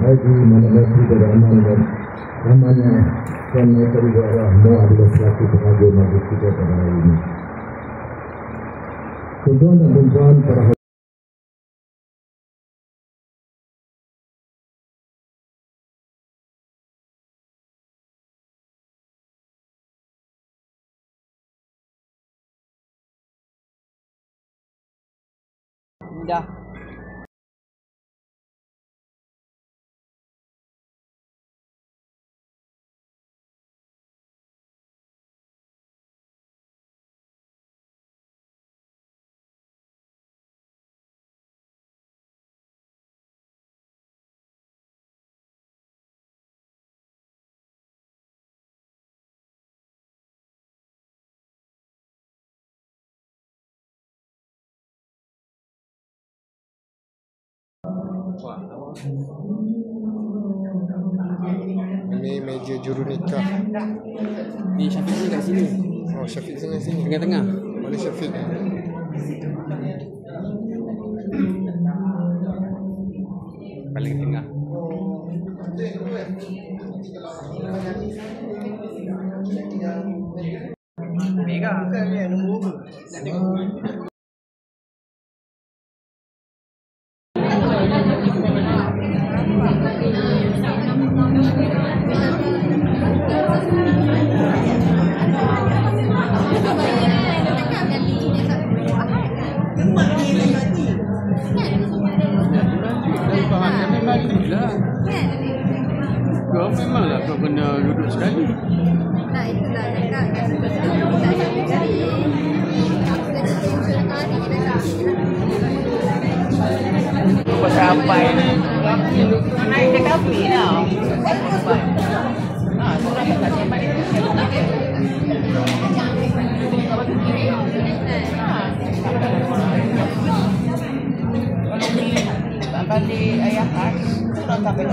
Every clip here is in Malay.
Haji Muhammad Nasri bin Rahman dan namanya Tuan Mayor Rahman adalah selaku pengajar majlis kita pada hari ini. Tuan-tuan dan puan-puan para dah. Ini meja juru nikah. Ni Syafiq ni kat sini. Oh, Syafiq tengah sini. Tengah-tengah. Mana Syafiq? Paling tengah. Mega. Kau memanglah kau kena duduk sekali. Nah, itulah cakap kan tak ada cari. Kau sampai naik ke kafe tau. Orang tak sampai tak balik ayah kan. Orang sampai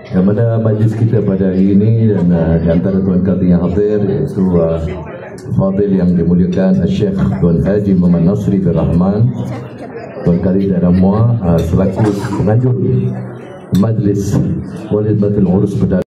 yang mana majlis kita pada hari ini dan di antara tuan kadi yang hadir iaitu Fadil yang dimuliakan Syekh Tuan Haji Muhammad Nasri bin Rahman, Tuan Kadi Daerah Muar selaku penganjur majlis Walid Batul Urus Perdana.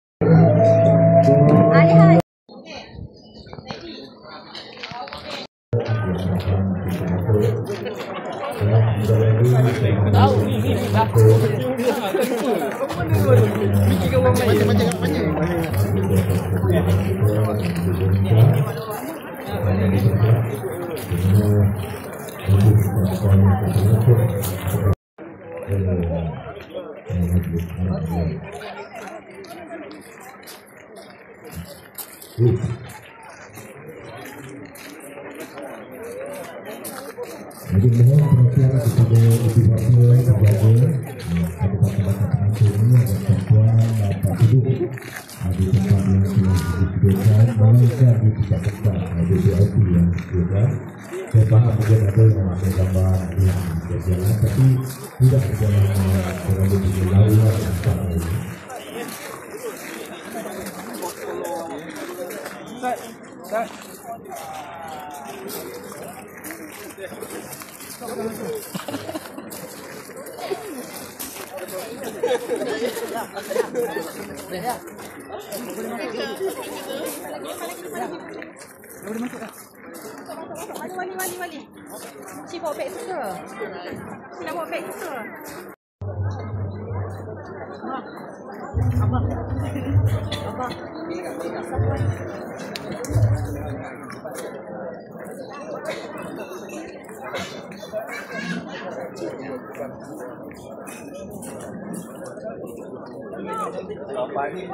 Jadi mohon perhatian kepada ibu bapa, terjaga pada tempat-tempat pengantin ini agar perempuan dapat duduk di tempat yang telah disediakan, melainkan di tempat-tempat di VIP yang disediakan. Saya faham mungkin ada yang ambil gambar yang berjalan, tapi tidak berjalan terlalu berlalu dan tak lalu. Wali. Cik bawa beg tu ke? Cik nak bawa beg tu ke? Abang. Okey.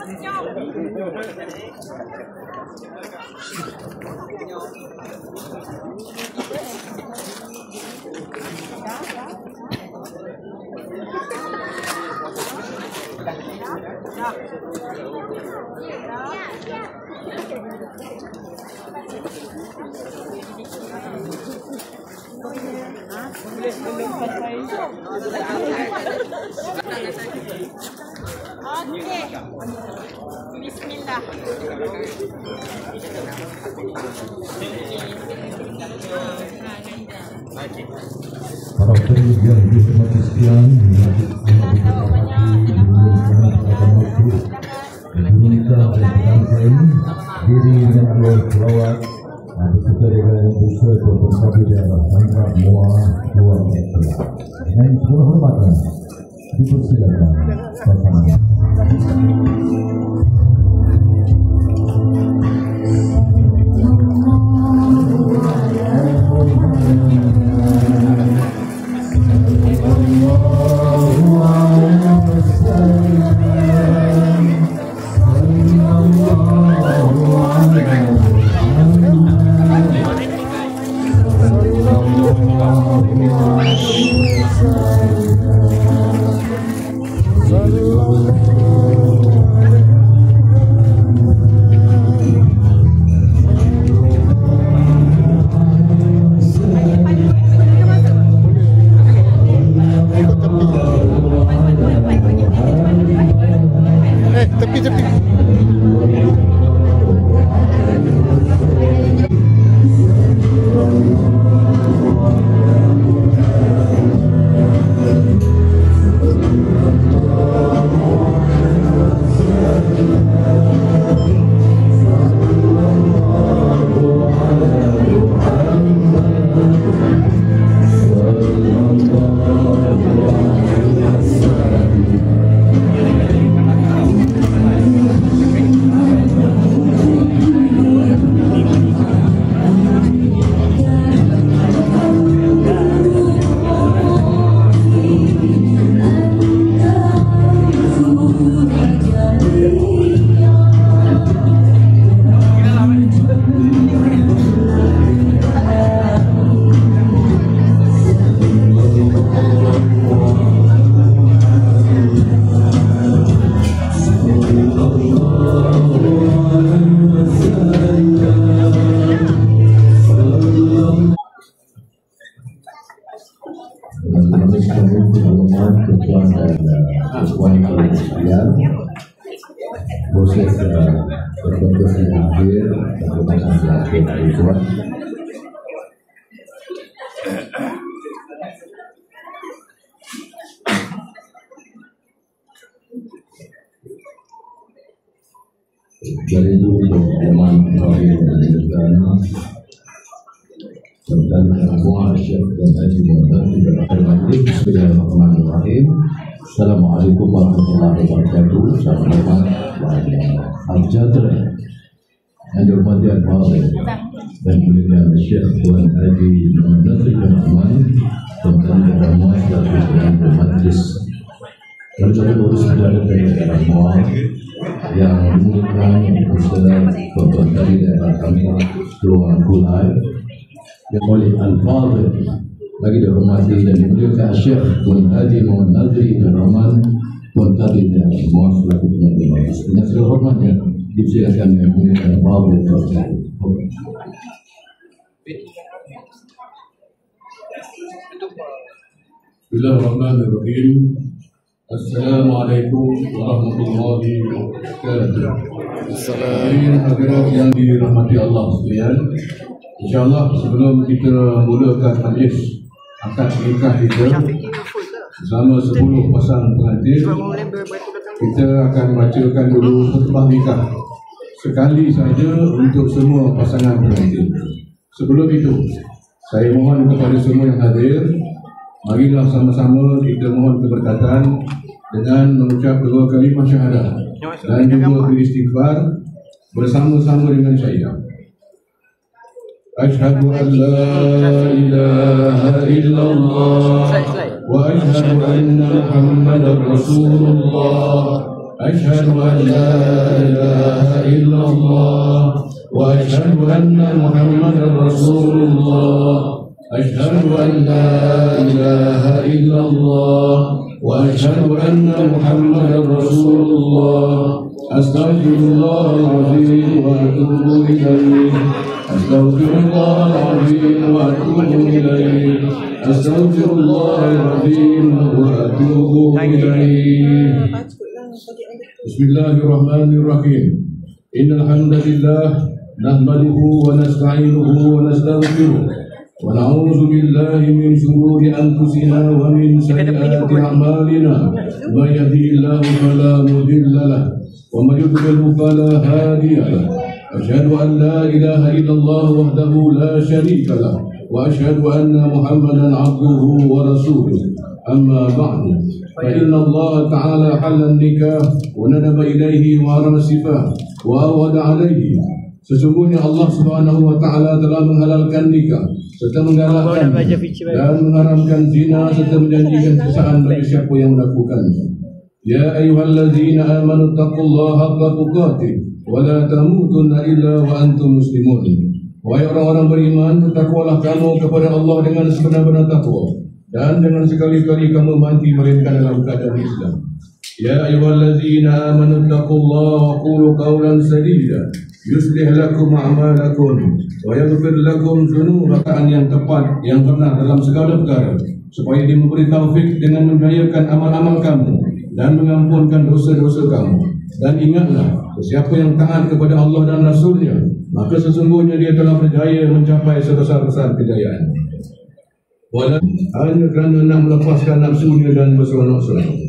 Bismillah. Para penonton yang dihormati sekalian, diri dan alur selawat beserta dengan pusat pemerintah daerah Tanjung Muar Luar Biasa. Dengan segala hormatan dipersilakan bersama. Proses berkontes yang akhir bagaimana dilakukan tujuan dari itu teman kami menunjukkan tentang semua Syekh dan Haji Muhammad Bismillahirrahmanirrahim. Assalamualaikum warahmatullahi wabarakatuh. Selamat Al-Jadra yang dihormati Al-Fadhil dan mulia Syekh Tuan Haji Muhammad tentang pertemuan dan majlis Raja Urus Negara dari daerah Muar yang dimulakan Ustaz Tuan dari daerah kami Luar Kulai yang oleh Al-Fadhil lagi dihormati dan dimuliakan Syekh Tuan Haji Muhammad Nazri bin Rahman Tuan Tadi dan semua selaku penyanyi majlis. Dengan segala hormatnya dipersilakan yang dimuliakan Al-Fadhil Tuan Haji. Bismillahirrahmanirrahim. Assalamualaikum warahmatullahi wabarakatuh. Hadirin yang dirahmati Allah sekalian. InsyaAllah sebelum kita mulakan majlis akad nikah kita bersama 10 pasang pengantin, kita akan bacakan dulu khutbah nikah sekali saja untuk semua pasangan pengantin. Sebelum itu, saya mohon kepada semua yang hadir, marilah sama-sama kita mohon keberkatan dengan mengucap 2 kalimah syahadah dan juga beristighfar bersama-sama dengan saya. Asyhadu an la ilaha illallah wa asyhadu anna Muhammadar Rasulullah. Asyhadu an la ilaha illallah wa asyhadu anna Muhammadar Rasulullah. Asyhadu an la ilaha illallah wa asyhadu anna Muhammadar Rasulullah. Astaghfirullahaladzim wa atubu ilaih. Astaghfirullahaladzim wa atubu ilaih. Astaghfirullahaladzim wa atubu ilaih. Bismillahirrahmanirrahim. Innal hamdalillah nahmaduhu wa nasta'inuhu wa nastaghfiruh wa na'udzu billahi min shururi anfusina wa min sayyiati a'malina. May yahdihillahu fala mudilla lahu ومن يضلل فلا هادي له. أشهد أن لا إله إلا الله وحده لا شريك له وأشهد أن محمدا عبده ورسوله. أما بعد فإن الله تعالى حل النكاح وندب إليه وأرم السفاح وأوعد عليه. Sesungguhnya Allah Subhanahu wa taala telah menghalalkan nikah serta menggalakkan dan mengharamkan zina serta menjanjikan kesesatan bagi siapa yang melakukannya. Ya ayyuhallazina amanu taqullaha haqqa tuqatih wa la tamutunna illa wa antum muslimun. Wahai orang-orang beriman, bertakwalah kamu kepada Allah dengan sebenar-benar takwa dan jangan sekali-kali kamu mati melainkan dalam keadaan Islam. Ya ayyuhallazina amanu taqullaha wa qulu qawlan sadida yuslih lakum a'malakum wa yaghfir lakum dzunubakum. Yang tepat, yang benar dalam segala perkara, supaya Dia memberi taufik dengan menjayakan amal-amal kamu dan mengampunkan dosa-dosa kamu. Dan ingatlah, siapa yang taat kepada Allah dan Rasul-Nya, maka sesungguhnya dia telah berjaya mencapai sebesar-besar kejayaan. Hanya kerana nak melepaskan nafsunya dan berseronok-seronok.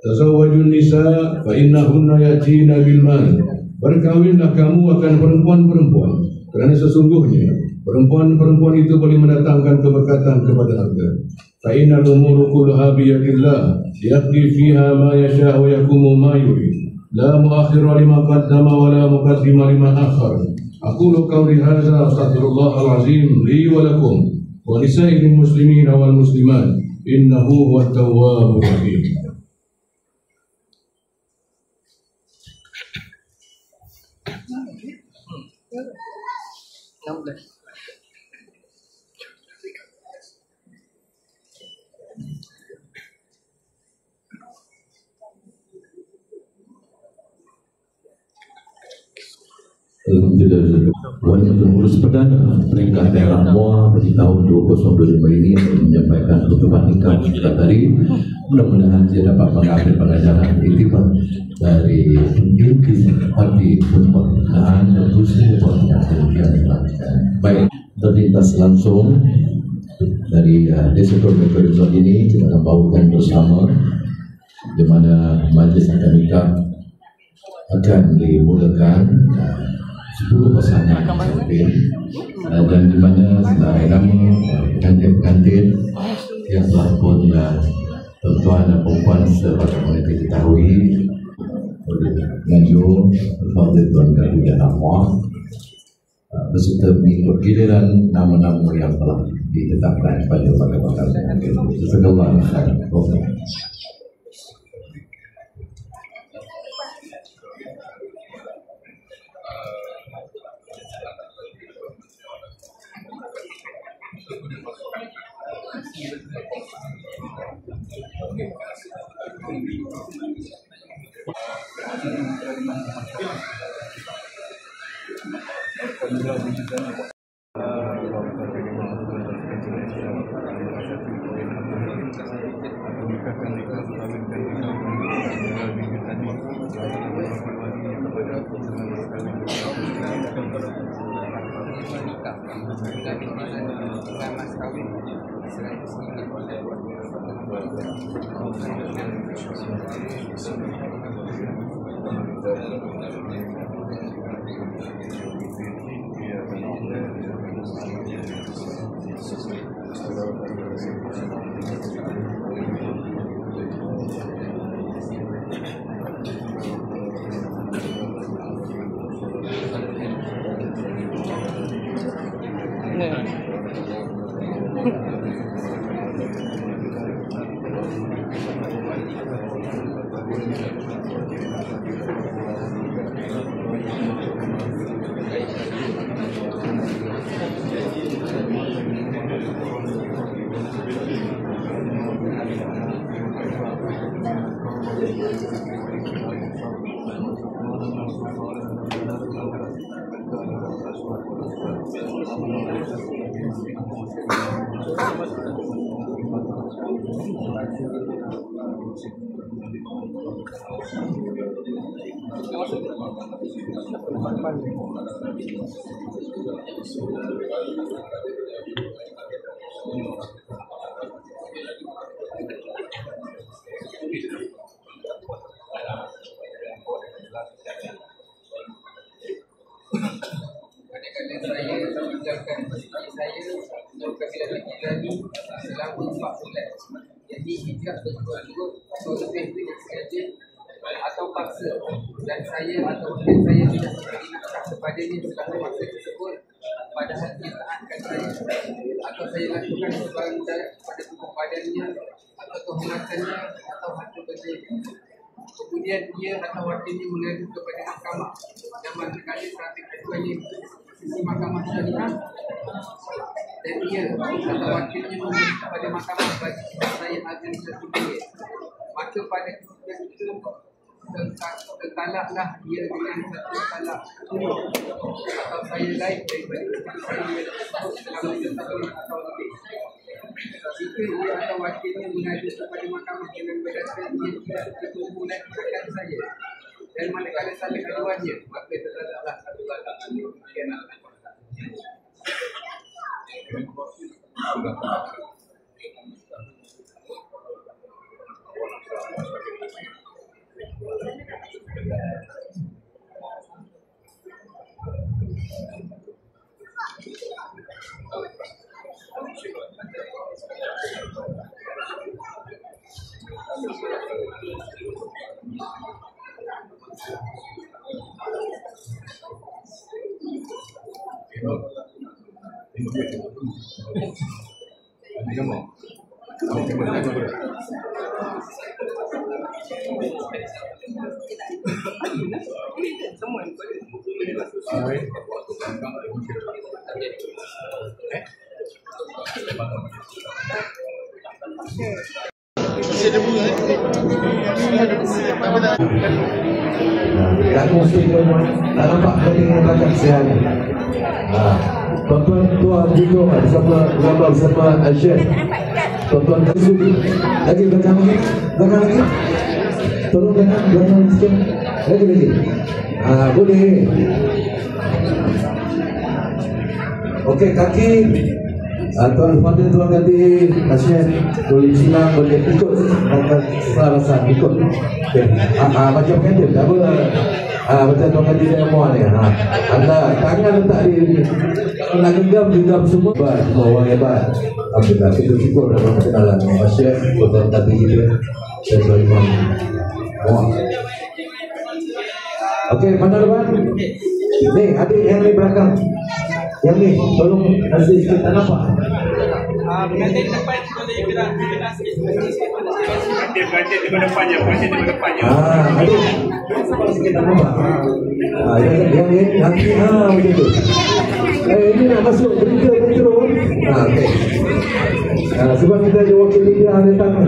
Tazawwajun nisa fa innahunna yatina bil mal. Berkahwinlah kamu akan perempuan-perempuan, kerana sesungguhnya perempuan-perempuan itu boleh mendatangkan keberkatan kepada harta. Fa innal umuru kulluha bi yadillah yaqdi fiha ma yasha wa yakumu ma yurid. La muakhkhira lima qaddama wa la muqaddima lima akhar. Aqulu qawli hadza astaghfirullahal azim li wa lakum wa lisa'iril muslimin wal muslimat innahu huwat tawwabur rahim. Alhamdulillah. Wanita Pengurus Perdana Peringkat Daerah Muar di tahun 2025 ini menyampaikan khutbah nikah kita tadi. Mudah-mudahan dia dapat mengambil pelajaran iktibar dari inti arti pernikahan dan usaha yang kemudian dilakukan. Baik, terlintas langsung dari Desa Purwokerto Resort ini kita akan bawakan bersama, di mana majlis akad nikah akan dimulakan 10 pasangan pengantin, dan di mana senarai nama pengantin-pengantin yang telah pun tuan dan perempuan sebagaimana kita ketahui mengajuk kepada Tuan Gadu dan Amwar beserta mengikut giliran nama-nama yang telah ditetapkan pada bakal-bakal pengantin. Jazakallahu khairan. Saya meninggalkan isteri saya untuk kebilangan Ilani selama 4 bulan. Jadi hijrah berturut-turut atau lebih dengan sengaja atau paksa, dan saya atau isteri saya tidak memberi nafkah kepadanya selama masa tersebut, padahal dia taatkan saya, atau saya lakukan sebarang mudarat pada tubuh badannya atau kehormatannya atau harta bendanya. Kemudian dia atau wakilnya mengadu kepada mahkamah dan manakala trafik aduannya sisi mahkamah syariah, dan dia atau wakilnya menulis kepada mahkamah bagi saya akan tertulis, maka pada ketika itu tertalaklah dia dengan satu talak atau saya lain daripada saya selama 1 tahun atau lebih. Jika dia atau wakilnya mengadu kepada mahkamah dengan berdasarkan dia tidak bertemu lagi rakyat saya, dan manakala saling aduannya, maka terdapat satu talak khianat. Kamu mesti tak nampak ketinggian belakang siang. Tuan-tuan duduk bersama gambar bersama Syekh. Tuan-tuan duduk lagi belakang lagi. Tolong belakang sikit. Lagi. Boleh. Okey, kaki. Tuan Fadil, Tuan Gadi, Syekh boleh silang, boleh ikut rasa ikut. Okay. Macam kata tak apa. Macam Tuan Gadi saya mohon ni. Anda tangan letak di, kalau nak genggam semua. Semua orang hebat. Alhamdulillah, kita syukur dapat kenalan Syekh, Tuan Gadi kita. Syekh Sulaiman. Okey, mana depan? Ni, adik yang ni belakang. Yang ni, tolong kasih sikit, tak nampak? Pengantin depan boleh gerak sikit. Pengantin di depannya. Adik, sikit tak nampak? Yang ni, macam tu. Ini nak masuk berita metro. Okey. Sebab kita ada wakil media ada tangan.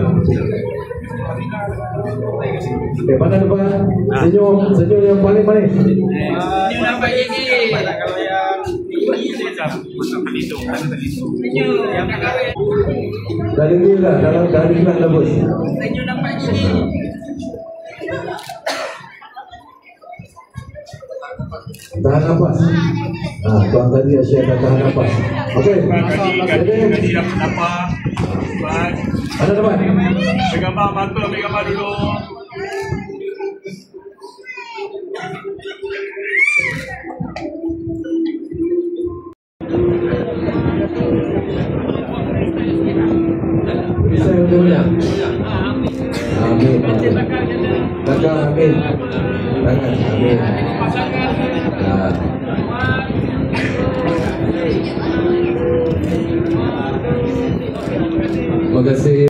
Okey, mana depan? Senyum yang paling manis. Ini nampak ini. Kalau yang ini saya macam pelindung. Yang Dah dengar dah, dah dengar dah bos. senyum nampak ini. Tahan nafas. Tuan tadi Syekh dah tahan nafas. Okey. Tadi dapat apa? Ada depan. Gambar mata, ambil gambar dulu. Bisa yang banyak. Amin. Belakang amin. Tangan amin. Terima kasih.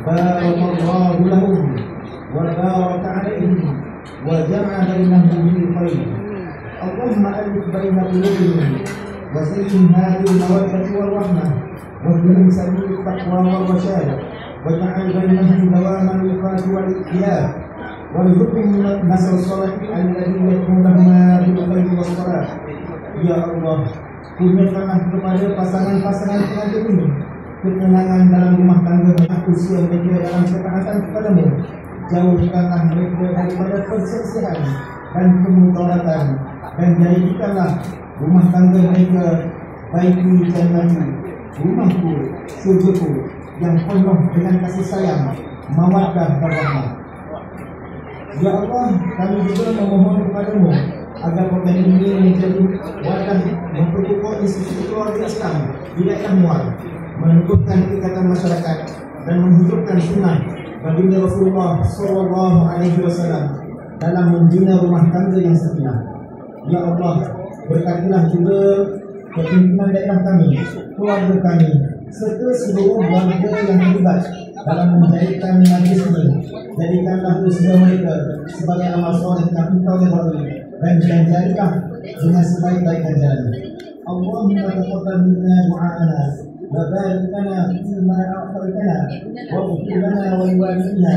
barakallahu lahum wa baraka alaihim wa jama'a bainahum bil khair. Allahumma alif baina qulubihim wa zayyin hadhihi al-mawaddati wal rahmah واهدهم سبيل التقوى والرشاد واجعل بينهم دواما الوفاة والاختلاف وارزقهم نسل الصلاة الذي يكون لهما بالخير والصلاة. Ya Allah, kurniakanlah kepada pasangan-pasangan pengantin ini ketenangan dalam rumah tangga usia mereka dalam ketaatan kepadamu. Jauhkanlah mereka daripada perselisihan dan kemudaratan dan jadikanlah rumah tangga mereka baikul jannati, rumahku, surgaku yang penuh dengan kasih sayang, mawaddah dan rahmah. Ya Allah, kami juga memohon kepadamu agar program ini menjadi wadah memperkuat institusi keluarga Islam di daerah Muar, menentukan ikatan masyarakat dan menghidupkan sunnah baginda Rasulullah SAW dalam membina rumah tangga yang sakinah. Ya Allah, berkatilah juga kepimpinan daerah kami, keluarga kami, serta seluruh warga yang terlibat dalam menjadikan majlis ini. Jadikanlah usaha mereka sebagai amal soleh yang engkau ridhai dan jadikanlah dengan sebaik-baik ganjaran. Allahumma taqabbal minna du'ana wa barik lana fima a'taytana wa ighfir lana wa liwalidina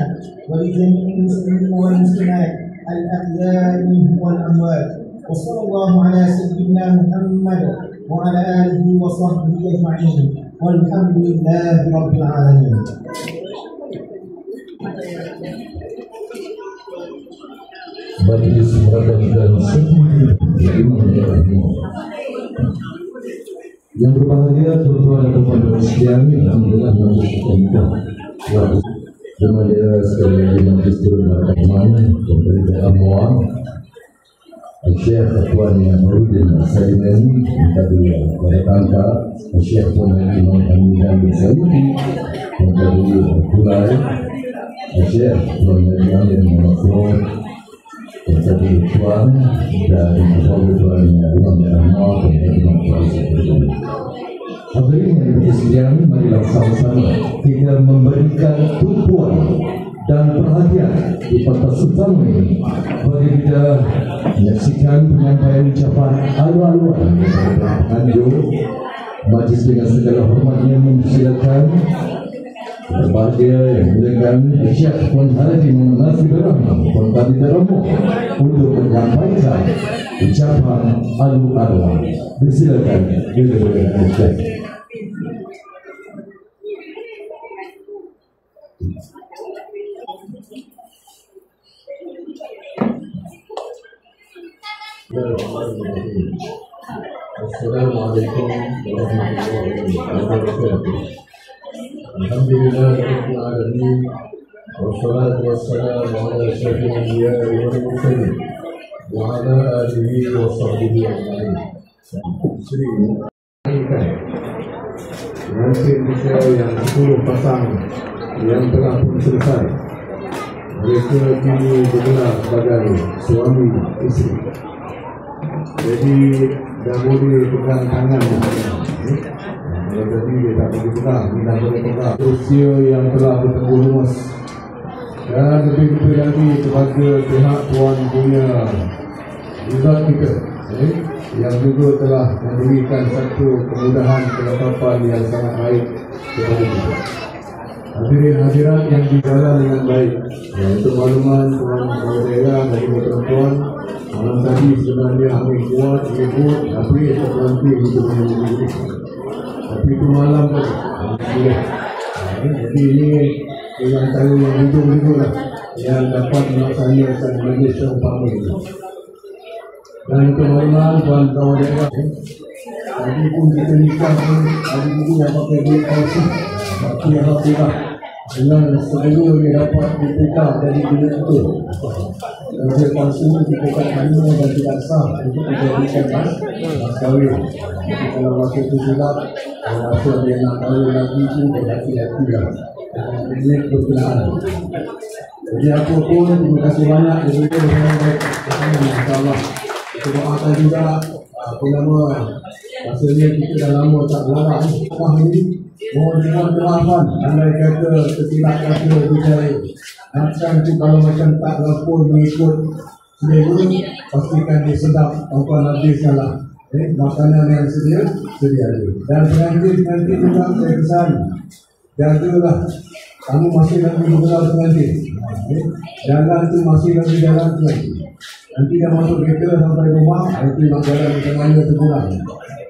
wa li jami'il muslimin wal muslimat al-ahya'i wal amwat. Wa sallallahu ala sayyidina Muhammad wa ala alihi wa sahbihi ajma'in. Walhamdulillahi rabbil alamin. Majlis meragamkan semuanya yang berbahagia tuan-tuan dan puan-puan sekalian, alhamdulillah majlis kita bermanja sekali lagi majlis turun rahman dan dari Muar Syekh Tuan Nurudin Saliman tadi pada tangka Syekh Tuan Imam Aminan bin Sayyidi dan dari Kulai Syekh Tuan Imam bin Muhammad jadi tuan dan tuan Imam Ahmad dan Imam Tuan. Hadirin yang bersekalian, marilah sama-sama kita memberikan tumpuan dan perhatian di pada sultan ini bagi kita menyaksikan penyampaian ucapan alu-aluan daripada penganjur majlis dengan segala hormat yang mempersilakan Berbahagia yang dimuliakan Syekh Tuan Haji Muhammad Nasri bin Rahman Tuan Kadhi Daramo untuk menyampaikan ucapan alu-aluan. Bersilakan dimuliakan Syekh. Assalamualaikum warahmatullahi wabarakatuh. Alhamdulillah rabbil alamin. Wassalatu wassalamu ala asyrafil anbiya'i wal mursalin wa ala alihi wa sahbihi ajma'in. Pengantin usia yang 10 pasang yang telah pun selesai, mereka kini bergelar sebagai suami isteri. Jadi dah boleh pegang tangan. Kalau tadi dia tak boleh pegang, dia dah boleh pegang. Usia yang telah bertemu luas. Dan lebih-lebih lagi kepada pihak Tuan punya Izzat kita, yang juga telah memberikan satu kemudahan kelengkapan yang sangat baik kepada kita. Hadirin hadirat yang dijalan dengan baik. Untuk makluman Tuan Daerah dan Ibu Perempuan, malam tadi sebenarnya kami kuat, ribut, tapi terganti untuk menunggu. Tapi itu malam pun jadi ini dengan cara yang hidup-hidup lah yang dapat melaksanakan majlis seumpama ini. Dan untuk makluman Tuan Daerah, tadi pun kita nikah pun hari ini yang pakai duit palsu. Tapi alhamdulillah dengan sebelum dia dapat ditukar dari dunia itu, dan dia palsu kita tak terima dan tidak sah untuk dijadikan mas kahwin. Jadi kalau waktu itu silap, rasa dia nak kahwin lagi itu berhati-hati lah. Ini berkenaan. Jadi apa pun, terima kasih banyak. Jadi kita dengan baik insyaAllah. Kita doakan juga apa nama, rasanya kita dah lama tak berlarak ni. Mohon kemaafan andai kata tersilap kata kita akan tu kalau macam tak lapor mengikut selera, pastikan dia sedap tanpa habis salah. Makanan yang sedia ada. Dan pengantin juga saya pesan, jagalah kamu masih lagi bergelar pengantin. Jalan tu masih lagi jalan pengantin. Nanti dah masuk kereta sampai rumah, itu nak jalan macam mana terpulang.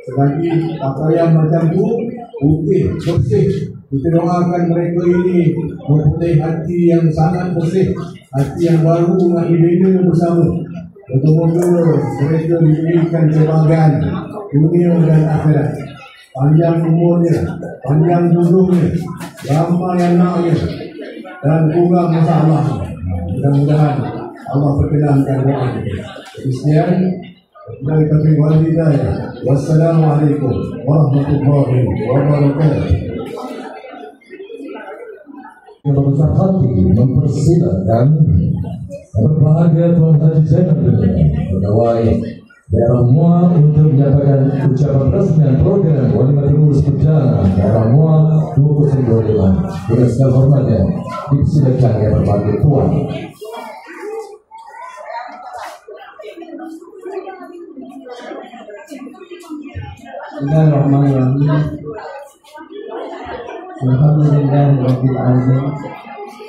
Selagi pakaian macam tu putih, bersih, kita doakan mereka ini mempunyai hati yang sangat bersih, hati yang baru nak dibina bersama. Semoga mereka diberikan kebanggaan dunia dan akhirat, panjang umurnya, panjang hidupnya, ramai anaknya, dan kurang masalah. Mudah-mudahan Allah perkenankan doa. Sekian dari kami walidaya. Wassalamualaikum warahmatullahi wabarakatuh. Yang besar hati mempersilakan berbahagia Tuan Haji Zainal Pegawai Daerah Muar untuk menyampaikan ucapan resmian program Walimatul Urus Berjalan Daerah Muar 2025. Dengan segala hormatnya dipersilakan yang berbahagia Tuan. Bismillahirrahmanirrahim. Alhamdulillah rabbil alamin.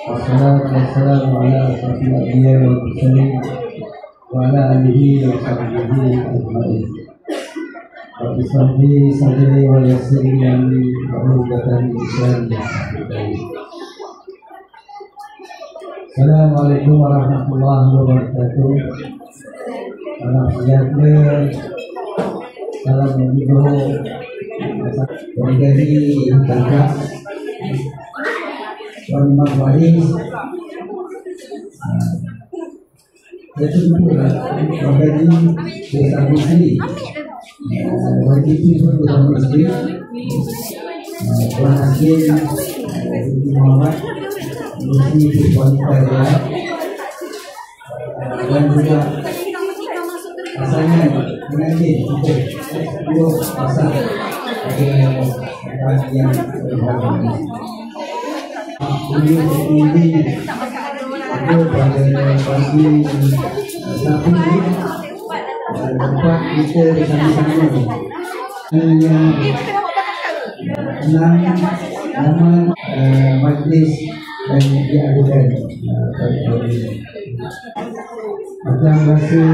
Wassalatu wassalamu ala asyrafil anbiya'i wal mursalin wa ala alihi wa sahbihi ajma'in. Rabbi shrah li sadri wa yassir li amri wahlul 'uqdatam min lisani yafqahu qawli. Assalamualaikum warahmatullahi wabarakatuh. Salam sejahtera, salam menghibur dari kakak Tuan Imam Waris. Itu pula dari desa Bisri, wajib itu Tuan Bisri, Tuan Hakim Muhammad Bisri wanita dia, dan juga asalnya pengantin itu dua asal yang berbahagia. Ini itu pada pagi Sabtu ini tempat kita bersama-sama hanya 6 nama majlis dan diadakan macam rasa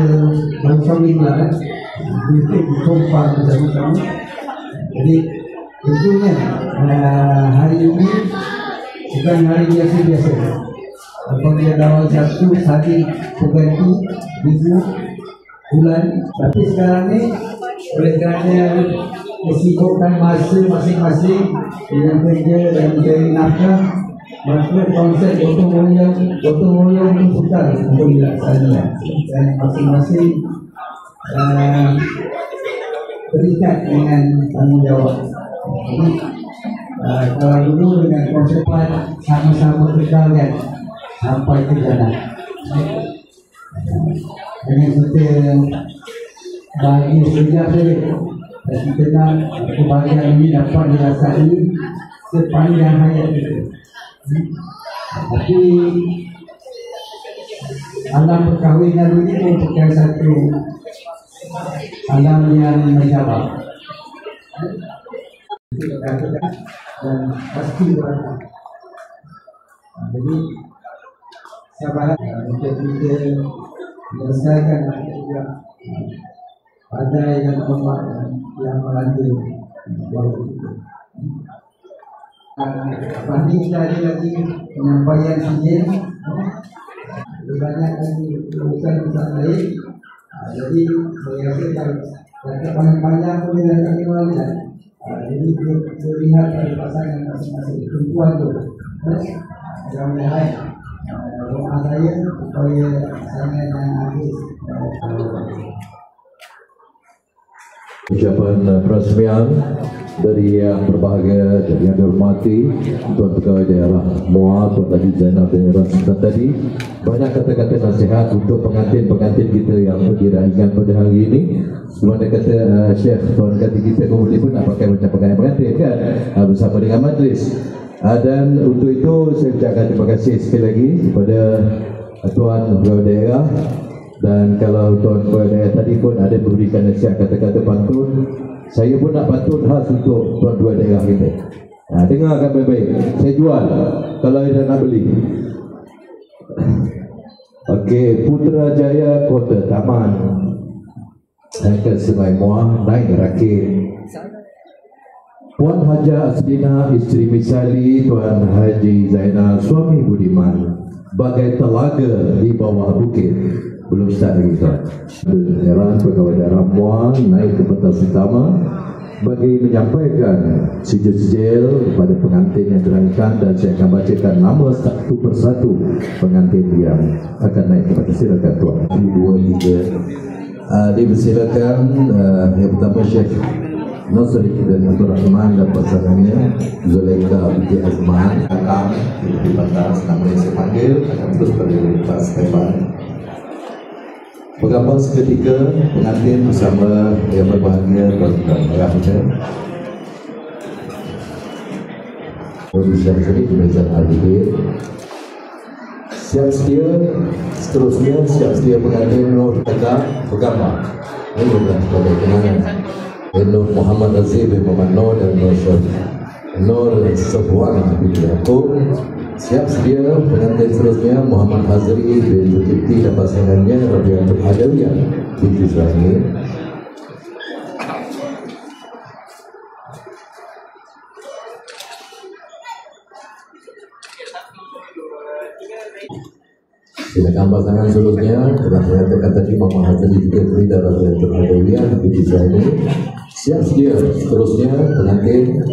bersama lah untuk dikompar bersama-sama. Jadi tentunya hari ini bukan hari biasa-biasa. Apabila dalam satu hari berganti minggu, bulan, tapi sekarang ni oleh kerana kesibukan masa masing-masing dengan kerja dan mencari nafkah, maka konsep gotong royong itu sukar untuk dilaksanakan dan masing-masing terikat dengan tanggungjawab. Jadi kalau dulu dengan konsep sama-sama berjalan sampai ke jalan. Dengan kita bagi sejak saja dan kita nak kebahagiaan ini dapat dirasai sepanjang hayat kita. Tapi alam perkahwinan ini merupakan satu alam yang menjawab dan pasti berada. Jadi sabar untuk kita menyelesaikan juga pada yang melanda walau itu. Pasti kita ada lagi penyampaian izin, banyak lagi urusan lain. Jadi saya rasa kalau panjang-panjang pun dengan kami malam. Jadi kita lihat pada pasangan masing-masing perempuan tu. Mudah-mudahan doa saya supaya pasangan yang habis ucapan perasmian dari yang berbahagia dan yang dihormati Tuan Pegawai Daerah Muar, Tuan Haji Zainal bin Rasulullah tadi. Banyak kata-kata nasihat untuk pengantin-pengantin kita yang diraihkan pada hari ini. Sebagaimana kata Syekh, Tuan kata kita kemudian pun nak pakai macam pengantin kan bersama dengan majlis. Dan untuk itu saya ucapkan terima kasih sekali lagi kepada Tuan Pegawai Daerah. Dan kalau Tuan Pegawai Daerah tadi pun ada memberikan nasihat kata-kata pantun, saya pun nak pantun khas untuk Tuan Pegawai Daerah kita. Dengarkan baik-baik. Saya jual kalau ada nak beli. Okey, Putrajaya Kota Taman ke Sungai Muar naik rakit. Puan Haja Aslina isteri Misali Tuan Haji Zainal suami Budiman bagai telaga di bawah bukit. Belum start lagi tuan. Heran Pegawai Daerah Muar naik ke pentas utama bagi menyampaikan sijil-sijil kepada pengantin yang diraihkan, dan saya akan bacakan nama satu persatu pengantin yang akan naik ke pentas. Silakan tuan. 2, 3. Dipersilakan yang pertama Syekh Nasri bin Abdul Rahman dan pasangannya Zulaika binti Azman akan di pentas. Namanya saya panggil akan terus pada pentas hebat. Bergambar seketika pengantin bersama yang berbahagia Tuan Merah kita. Bisa jadi meja hadir. Siap sedia, seterusnya siap sedia pengantin Nur tegak bergambar. Ini adalah sebagai kenangan. Nur Muhammad Aziz bin Muhammad Nur dan Nur Sofwan bin Yaakob. Siap sedia pengantin seterusnya Muhammad Hazri bin Zulkifli dan pasangannya Rabiatul Adawiyah binti Zahir. Silakan pasangan seterusnya telah saya katakan tadi Muhammad Hazri bin Zulkifli dan Rabiatul Adawiyah binti Zahir. Siap sedia seterusnya pengantin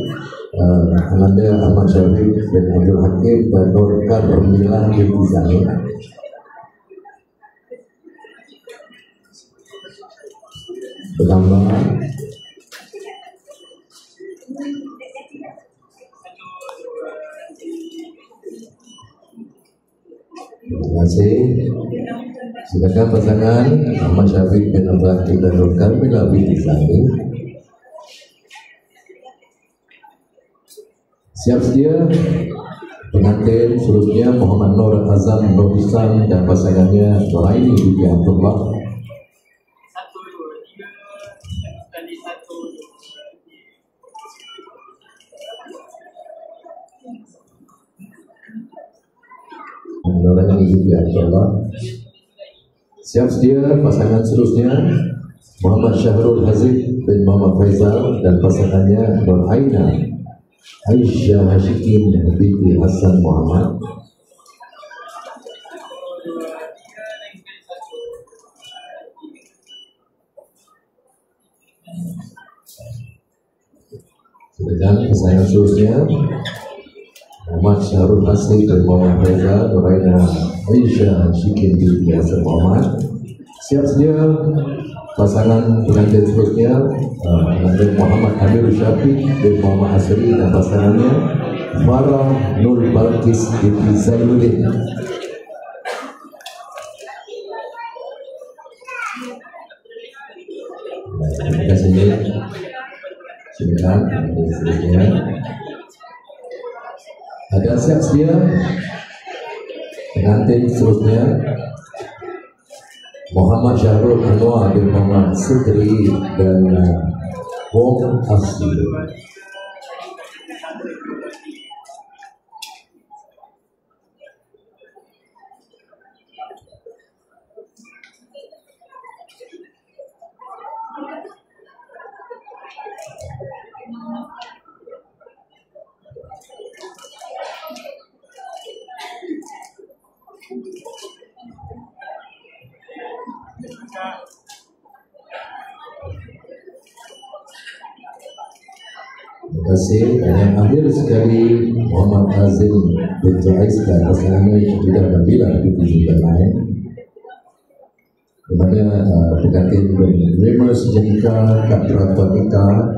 Ananda Ahmad Syafiq dan Abdul Hakim dan Nur Karmilah binti Zahir. Bergambar. Terima kasih. Silakan pasangan Ahmad Syafiq bin Abdul Hakim dan Nur Karmilah binti Zahir. Siap sedia pengantin seterusnya Muhammad Nur Azam Nur Islam dan pasangannya Nuraini binti Abdullah. Mudah-mudahan ini juga insyaAllah. Siap sedia pasangan seterusnya Muhammad Syahrul Hazib bin Muhammad Faizal dan pasangannya Nur Aina Aisyah Hashikin binti Hassan Muhammad. Sedangkan pasangan seterusnya Muhammad Syahrul Hasib bin Muhammad Faizal, Nur Aina Aisyah Hashikin binti Hassan Muhammad. Siap sedia pasangan pengantin seterusnya pengantin Muhammad Amir Syafiq bin Muhammad Asri dan pasangannya Farah Nur Balkis binti Zainuddin. Terima kasih. Silakan seterusnya. Ada siap sedia pengantin seterusnya Muhammad Syahrul Anwar bin Muhammad Sidri dan Wong Asli. Terima kasih. Dan yang akhir sekali Muhammad Azim bin Jais dan pasangannya tidak berbilang di tujuan lain. Di mana pengantin menerima sejenika kad peraturan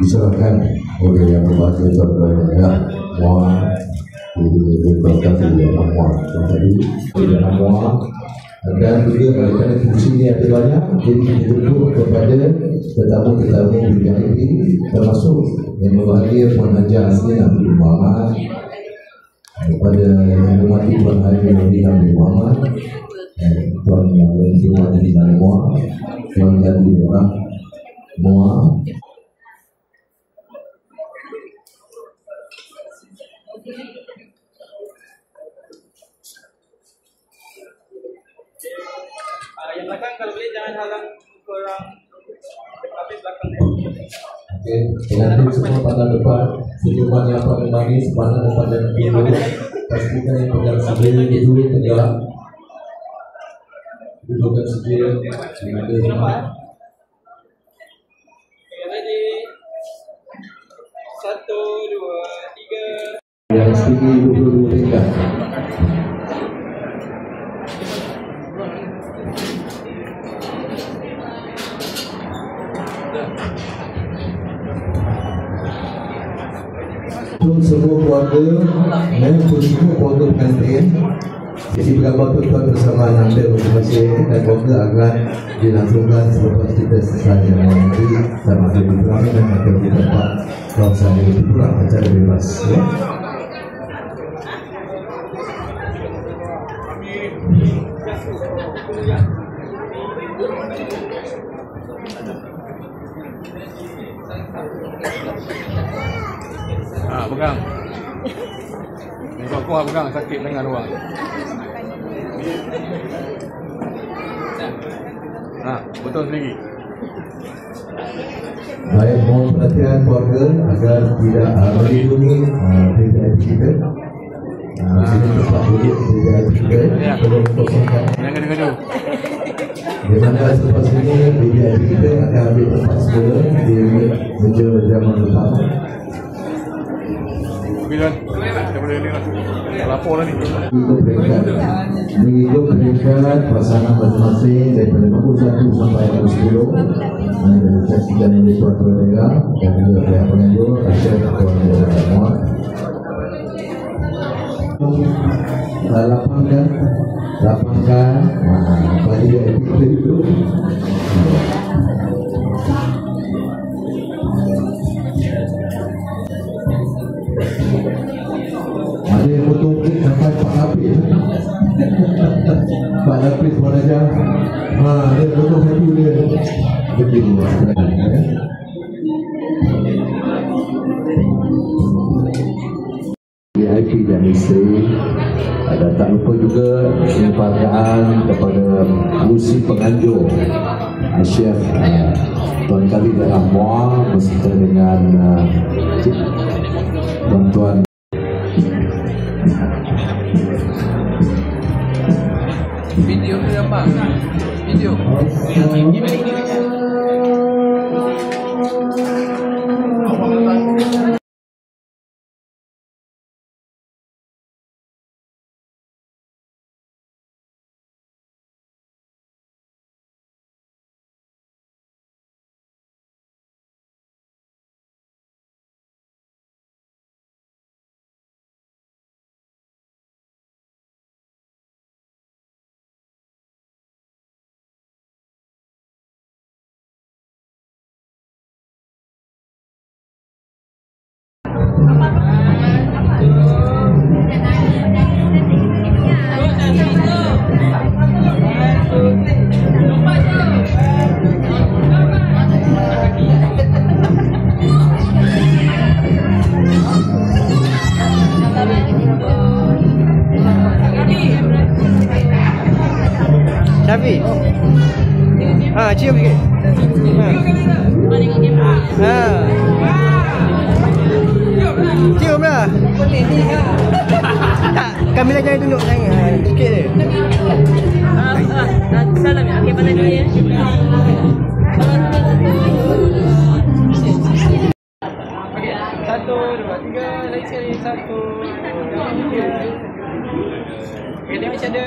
diserahkan oleh yang berbahagia kepada Muhammad berkata Muhammad tadi tidak Muhammad. Dan juga kerana fungsi ini ada banyak, jadi ditutup kepada tetamu-tetamu VIP termasuk yang berbahagia Puan Haji Hasnah bin Muhammad, kepada yang menghormati Puan Haji Nabi Muhammad, Puan yang menghormati Nabi Muhammad, Puan Haji Muhammad. Yang belakang kalau boleh jangan halang korang tapi belakang. Okey, pengantin semua pada depan, senyuman yang paling manis, pandang depan dan kiri. Pastikan yang pegang sebelah dulu tegak. Dudukkan sedia, mengambil semua. Okay, ready. 1, 2, 3. Yang setinggi 22 tingkat. Untuk semua keluarga dan semua keluarga pengantin, jadi bergambar tuan bersama anda masing-masing dan keluarga akan dilangsungkan selepas kita selesai dengan nanti sama ada di pulang dan akan di tempat kawasan yang di pulang secara bebas. Pegang. Kau pegang sakit tangan orang. Betul sendiri. Baik, mohon perhatian keluarga agar tidak melindungi pribadi kita. Sini tempat duduk pribadi kita belum kosongkan. Jangan dengar. Di mana selepas ini pribadi kita akan ambil tempat semula di meja zaman utama. Lapor ni. Mengikut peringkat pasangan masing-masing daripada nombor 1 sampai nombor 10 saksikan yang diperaturan negara dan juga pihak penganjur Asyik Tuan Muhammad. Lapangkan bagi dia kita duduk. Ada yang potong kek sampai 4 lapis. 4 lapis Puan Haji. Dia potong satu dia. Betul. VIP dan isteri. Dan tak lupa juga penghargaan kepada kursi penganjur Syekh Tuan Khalid Rahman beserta dengan tuan-tuan. Video ke gambar? Video. Syafiq. Cium sikit. Cium lah. Tak, Kamila jangan tunjuk sangat. Sikit je. Salam ya. Okey, pandai dulu ya. Okey, 1, 2, 3, lagi sekali. 1, 2, 3. Okey, tengok macam ada.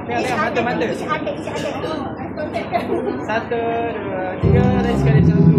Tengok mata-mata. 1, 2, 3, lagi sekali. 1.